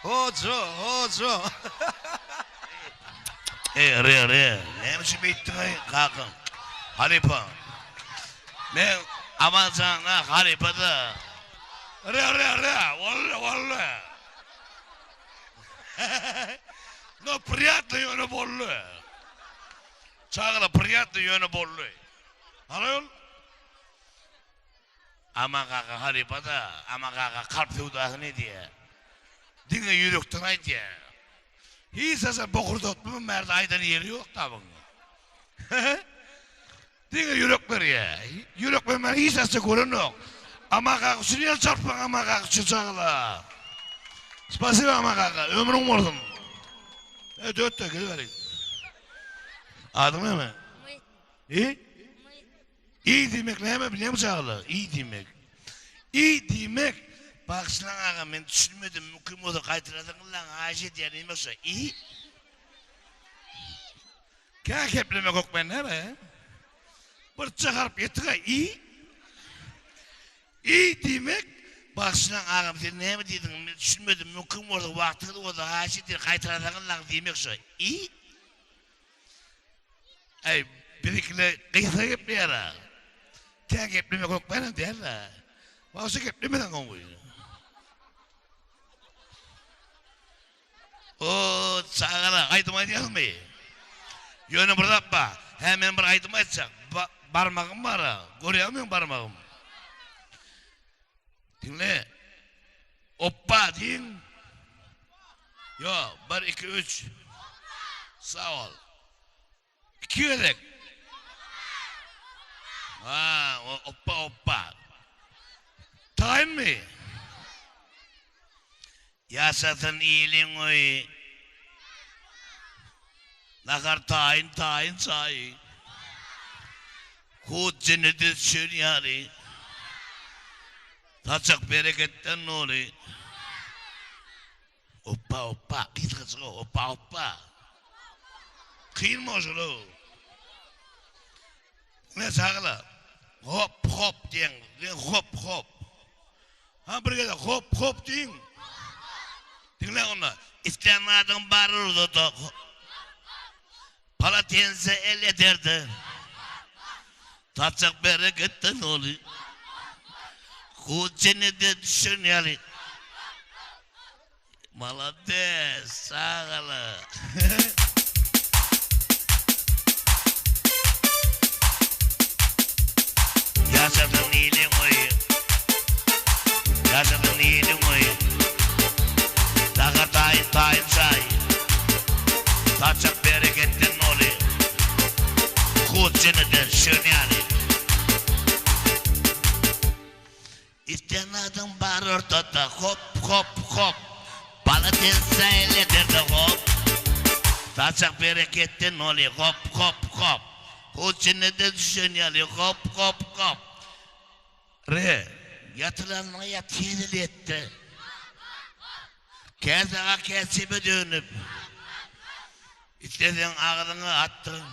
Hoca. Re. Neymiş bittin ay kalkın. Halipa. Ben aman sana halipa'da. Re. Vallahi. No, приятно yönü bollu. Çağla приятно yönü bollu. Anlıyor? Ama kaka halipada, ama kaka kalp sevdası ne diye. Dine yürekten ay diye. Hiç asa bokurda otmuyor, merde aydan yeri yok tabi. Dine yürekler ya. Yürekler ben hiç asa görün yok. Ama kaka sünüye çarpın ama kaka çağla. Spasiba ama kaka, ömrün olsun. Öt gel vereyim. Adın ne mi? İyi? İyi demek ne mi biliyor musun ağla? İyi demek. İyi demek. Bak sana ağa ben düşünmedim. Mümkün oldu kaytıradın lan ağacı diye neyim yoksa. İyi. Kâ keplemek yok ben ne be? Bir çıkarıp yetti iyi. İyi demek. Bak sana ağa sen ne mi dedin? Ben düşünmedim. Mümkün oldu vaktini oldu ağacı diye kaytıradın lan diyeyim yoksa. İyi. Ay birikle kıysa kepleyara. Kâ keplemek yok benim derler. Bazı keplemeden konguyor. O sağına aydıma diyelim mi? Yönü burada bak. Hemen bir aydıma açacak. Parmağım var ha. Görüyor musun parmağım? Dinle. Hoppa deyin. Yo, 1, 2, 3. Sağ ol. 2 yedek. Ha, hoppa. Tayin mi? Yaşasın iyiliğin oyu. Nakar tayin sahi. Hut cenneti düşün yani. Taçak bereketten olu. Hoppa. Git kızı hoppa. Kıyın mı o? Ne sağla? Hop diyen. Hop. Ha bir kere hop deyin. Dinle onu. İsteyenlerden bağırırdı da. Palatense el ederdi. Tatsak bereketten oluyor. Kucini de düşün yani. Malades, sağla. Yaşadın iyiliğin oyu. Dağır tayin say. Tatsak bereketten oluyor. Kucini de düşün yani. İsteyenlerden bağırırdı da hop. Palatense el ederdi hop. Tatsak bereketten oluyor hop. Kucini de düşün yani hop. Yatılanına yatıyedil etti. Kezağa kesime dönüp. İstediğin ağrını attın.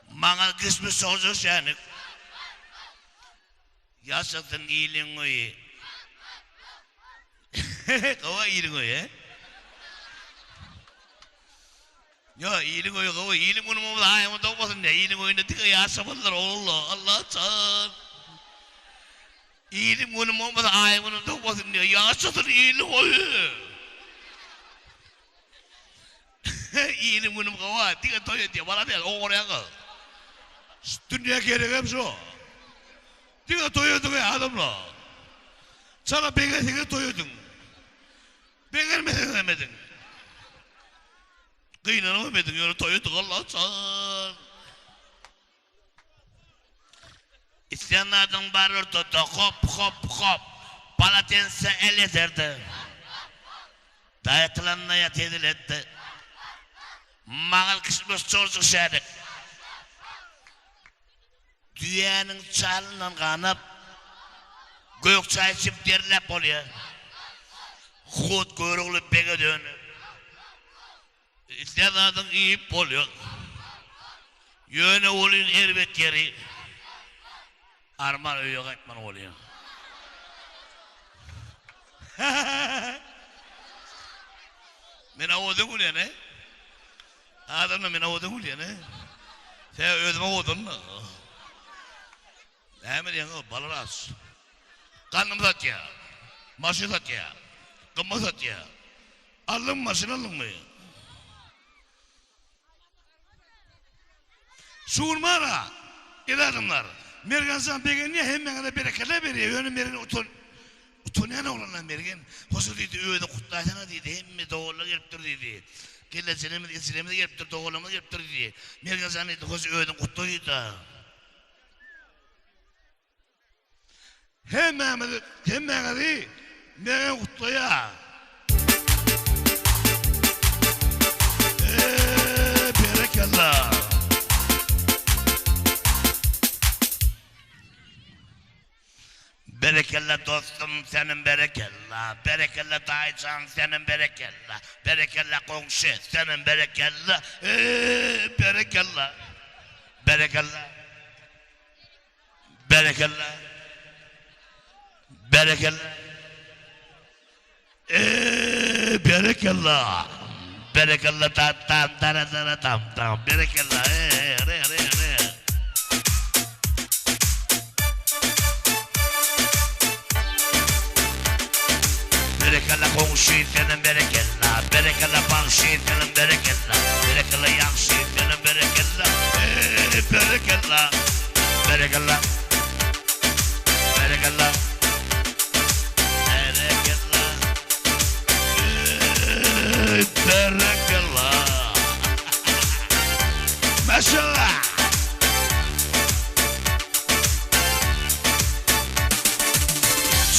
Bana kısmı olacak yani. Yaşadın iyiliğin oyu. Kova iyiliğin oyu he? Ya iyiliğin oyu kova iyiliğin oyu mu da ayağımı dokmasın diye iyiliğin oyunu tıkı yaşamadılar Allah çağır. İyiliğin oyu mu da ayağımı dokmasın diye yaşadın iyiliğin oyu. İyiliğin oyu kova tıkı toyu diye bana diye oraya kal. Dünya gerek hepsi o. 네가 도여든 거야 아담로 자가 배가 생겨 도여든 배가 매든 그이는 매든 요로 도여든 걸로 전 İsteyenlerden bağırırdı da hop Palatense el ederdi. Dayatılanına yat ediletti. Mağal kısmı çocuk şehri. Düğenin çalından kanıp gök çay içip derlep oluyor. Hut kuyruklu bege dönüp İsteyenlerden iyip oluyor. Yöne oluyor elbet yeri. Arman öyle etman oluyor. Men avudun gülüyor ne? Adamla men avudun gülüyor ne? Sen özüme avudun mu? Hemen yanı balaras. Kanım satıyor. Maşı satıyor. Kımı satıyor. Alın maşını alın mı? Şuurmara. İladımlar. Mergansan begenliye hemen de berekele veriyor. Yönü merin utunayan oğlanlar mergen. Hoşu dedi öyle kutlayana dedi. Hemme doğrular geliptir dedi. Kelle senemi de geliptir. Doğrulamı geliptir dedi. Mergansan dedi. Hoşu öyle kutluydu. Hemen de mergen kutluya. Berekallah. Berekallah dostum senin berekallah. Berekallah dayıcan senin berekallah. Berekallah komşu senin berekallah. Berekallah. Berekallah. Berekallah. Berekallah. Berekallah. Berekallah tam. Berekallah. Re. Berekallah komşu senin berekallah. Berekallah bağışı senin berekallah. Berekallah yakşı senin berekallah. Berekallah. Berekallah. Berekallah. Berekallah. Maşallah.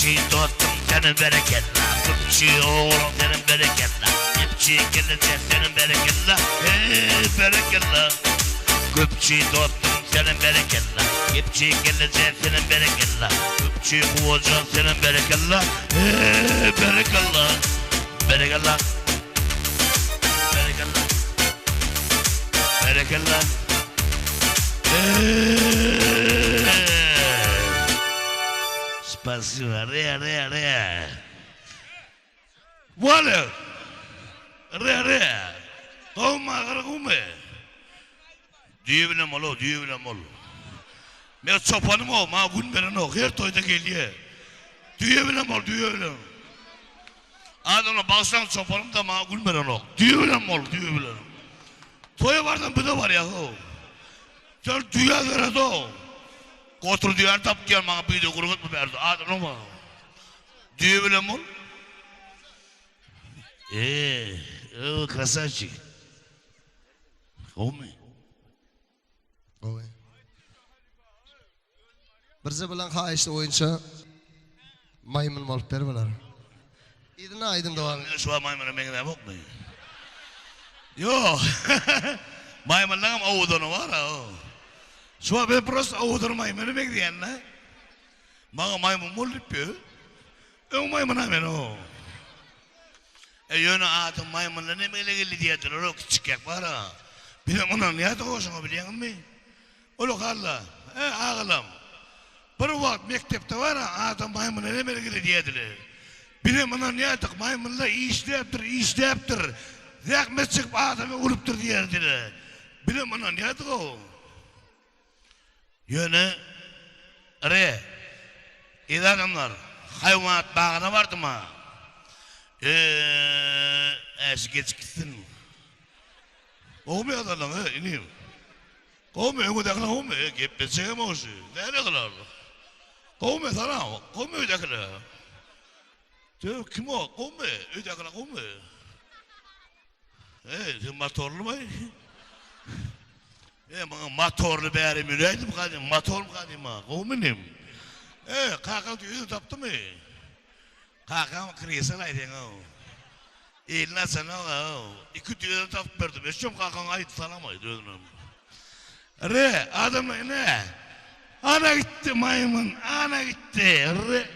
Çiğ dostum senin berekallah. Kıpçı oğlum senin berekallah. Kıpçı gelecek senin berekallah. Berekallah. Kıpçı dostum senin berekallah. Kıpçı gelecek senin berekallah. Kıpçı kuğacak senin berekallah. Berekallah. Berekallah. Berekallah. Berekallah. Spasibo, re. Voilà. Re. Come. Düğüne mal. Ben çopanım o, ma gün veren o. Her toyda geliyor. Düğüne mal. Adamla bağışlan çopanım da ma gün veren o. Düğüne mal. Toya vardan bir de var ya o. Sen düğün veren o. Kotur düğün tap gel bana bir de kurgut mu verdi? Adamla ma. Düğüne mal. Красавчик. Omi. Oy. Birzi bilan xahişli oyuncu maymun bolup berdiler. İdina aydın devam. Şu an maymuna mengene yok mu? Yok. Maymunlarım avudunu var ha. Şu an ben prost avudunu maymunu bekleyen ne? Bana maymun bol yapıyor. Maymun hemen o. Yönü atın maymunla ne böyle geldi diyedir. O küçük yak var ha. Bir de bunun niye doğuşunu biliyor musun? Oğlum Allah. Ağlam. Bir vakit mektepte var ha. Atın maymunla ne böyle geldi diyedir. Bir de bunun niye tık maymunla işleyiptir. Zahmet çıkıp adamı uluptur diyedir. Bir de bunun niye tık o? Yönü. Re. İdanımlar. Hayvanat bağına vardı mı? Geç gitsin. Olmuyor adamlar ha ineyim. Olmuyor ödekler olmuyor. Gep çekemem olsun. Nereye kadar? Olmuyor sana. Olmuyor ödekler. Kim o? Olmuyor. Ödekler olmuyor. Sen motorlu mu? Bana motorlu bari müreydim kadim. Motor mu kadim ha? Olmuyor. Kakam tüyünü taptı mı? Kakam kriyesin aydın o. İlna sana o. İki tüyünü tapıp verdim. Eşim kakam aydı salamaydı ödünüm. Re adam ne? Ana gitti maymun. Ana gitti. Re.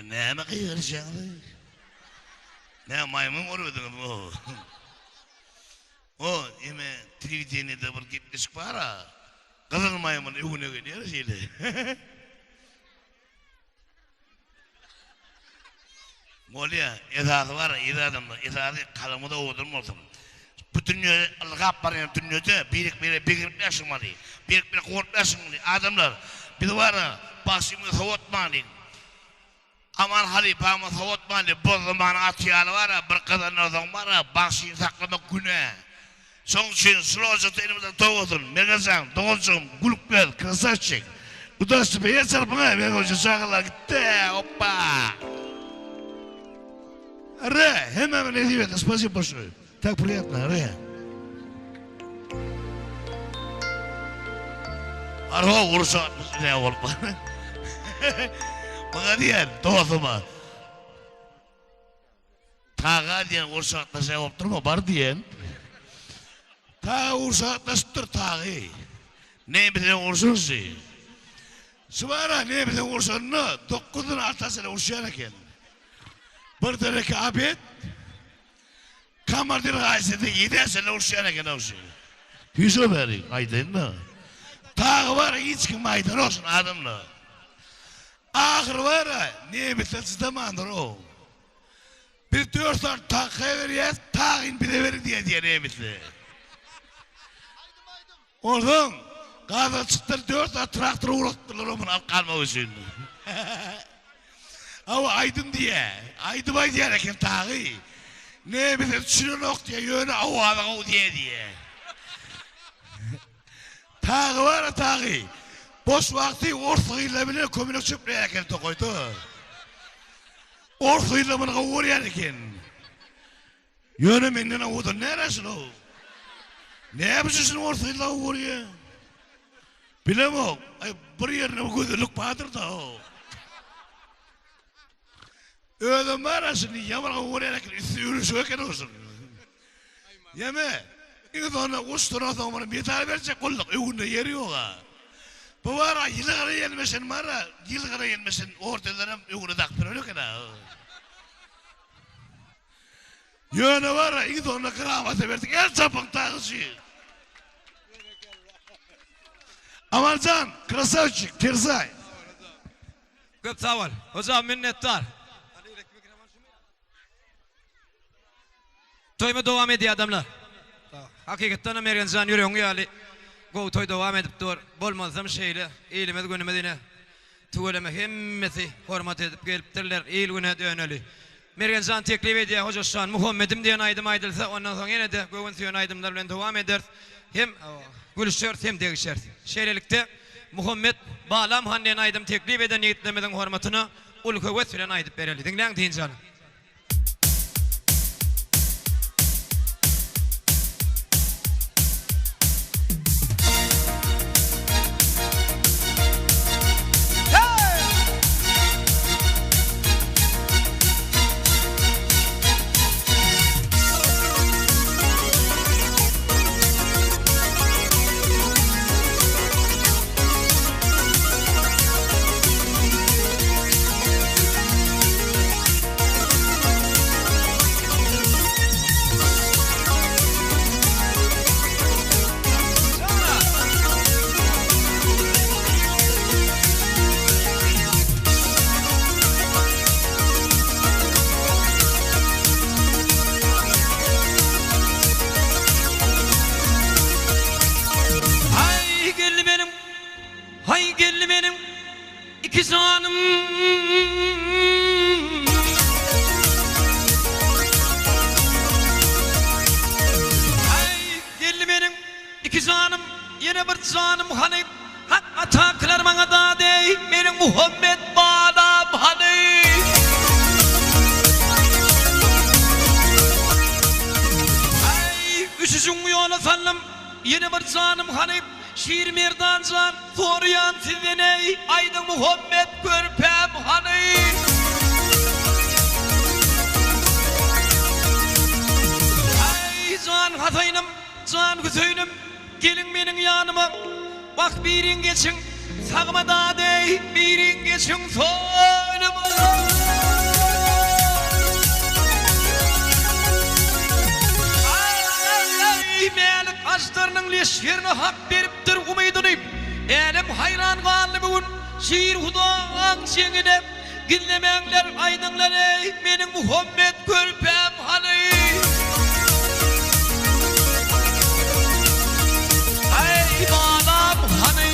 Ne mi kıyıracaksın? Ne maymun vuruyordun bu? O yeme trivdiyeni de bir gitmiş para. Kızıl maymun evine gidiyor şeyle. Molya edadı var, edadı kalımı da oturmasın. Bu dünya ılgap var ya dünyada birlik yaşamalı. Birlik korkmasın adamlar. Bir de var ya başımı savutmalı. Aman halifamı savutmalı. Bu zaman atyalı var ya bir kadın adam var ya başını saklamak günah. Son için slow elimizde doğdun. Merkezden doğdun. Gülüp gel. Krasavчик. Удастся я çarpına. Ben hoca çağırlar gitti. Hoppa. Ре, hemen ne diyor? Спасибо большое. Так приятно, Ре. Araba vursa ne olur bana? Bana diyen doğduma. Tağa diyen vursa ne olur durma var diyen. Ta ursatlaştır tağı. Ne bilen ursun si. Sıvara ne bilen ursun ne? Dokuzun altasına urşayan eken. Bir tane abet. Kamardır gazetede 7 sene urşayan eken olsun. Hüso verin aydın mı? Tağı var hiç kim aydın olsun adamla. Ahır var ne bilen sizdemandır o. Bir 4 tane tağı veriyor. Tağın bir de verin diye ne bilen. Oğlum, gazı çıktı 4 tane traktör uğrattılar onun kalmamak için. Ama aydın diye, aydın diye erken tağı. Ne bileyim düşünün ok diye, yönü avada o diye. Tağı var ya tağı. Boş vakti ortağıyla bile komünü çöplüğe erken tokoydu. Ortağıyla bana uğrayan erken. Yönü menden avada neresin o? Ne yapıyorsun ortayla vuruyor? Bilemem. Bir yerine gözlük vardır da o. Öyle marasını yamana vuruyarak yürüyüşüken olsun. Yeme. İnsanlar ustura zamanı bir tane verecek kolluk evinde yeri yok ha. Bu var ha yılgara gelmesin var ha. Yılgara gelmesin ortalarım evine taktırıyor yok ha. Yöne var ha insanlar kıramata verdik el çapık tağısı. Amalcan, krasavчик, terzay. Köp sağ ol. Hocam minnettar. Toyma devam ediyor adamlar. Hakikaten Amerikan yürüyor yani. Go toy devam edip dur. Bolmazsam şeyle, eğilmez günümedine. Tuğleme hemmeti hormat edip geliptirler. Eğil güne döneli. Amerikan teklif ediyor hoca şu an Muhammed'im diyen aydım aydılsa ondan sonra yine de göğün siyon aydımlar bilen devam eder. Hem gülüşört hem değişert. Şeylelikte Muhammed bağlam hannen aydım teklif eden yigitlemeden hormatını ul kuvvet filan aydıp bereli. Dinlen deyin canım. Muhammed bağlam hani. Ay üşüşün yola sallam yine bir canım hani. Şiir merdan can soruyan sizine aydın Muhammed görpem hani. Ay can Hasan'ım can Hüseyin'im gelin benim yanıma. Bak birin geçin sağma da dey birin geçin soynuma. taşlarının leşlerini hak beripdir umydyny. Elim hayran galdy bugun şiir Hudaň şeňine dinlemeňler aýdyňlar ey meniň Muhammed Körpem hany. Ay balam hany.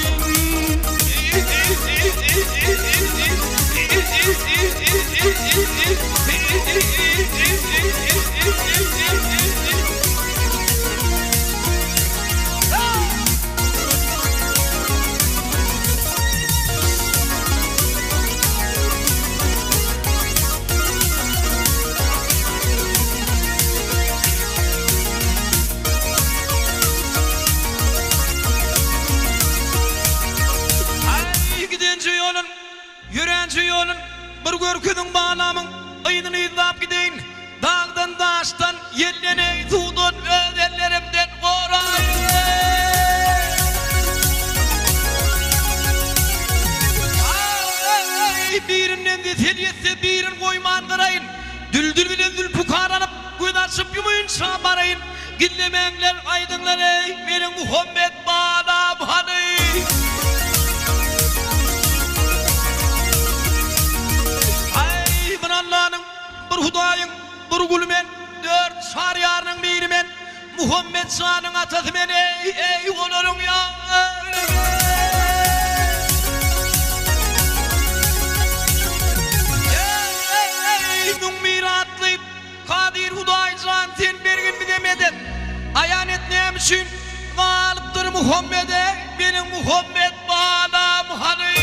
Yürenci yolun bir görküdün bağlamın ayını izlap gideyin. Dağdan daştan yelleney tuğdun öz ellerimden korayın. Ay birinden de teriyetse birin koyman kırayın. Düldül bile zülpü karanıp güdaşıp yumayınca barayın. Gillemenler aydınlar ey benim Muhammed bağlam hani. Allah'ın bir Hudaýyň bir gülmen dört şarýarynyň biri men Muhammed şanyň atasy men ey olaryň ya ey numiratly Kadir Hudaýjan sen bergin mi demedin aýan etnem üçin galypdyr Muhammede benim Muhammed balam hany.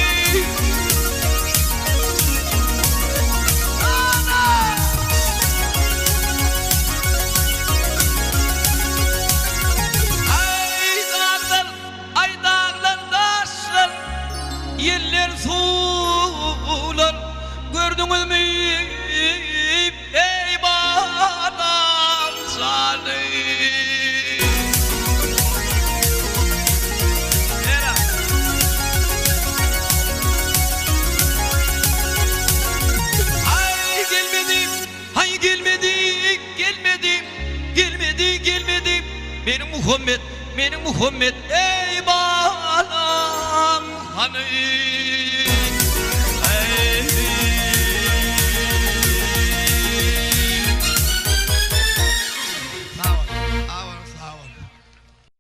Yeller sular gördüňüz mü ey balam sany. Hay gelmedi benim Muhammed ey balam hani.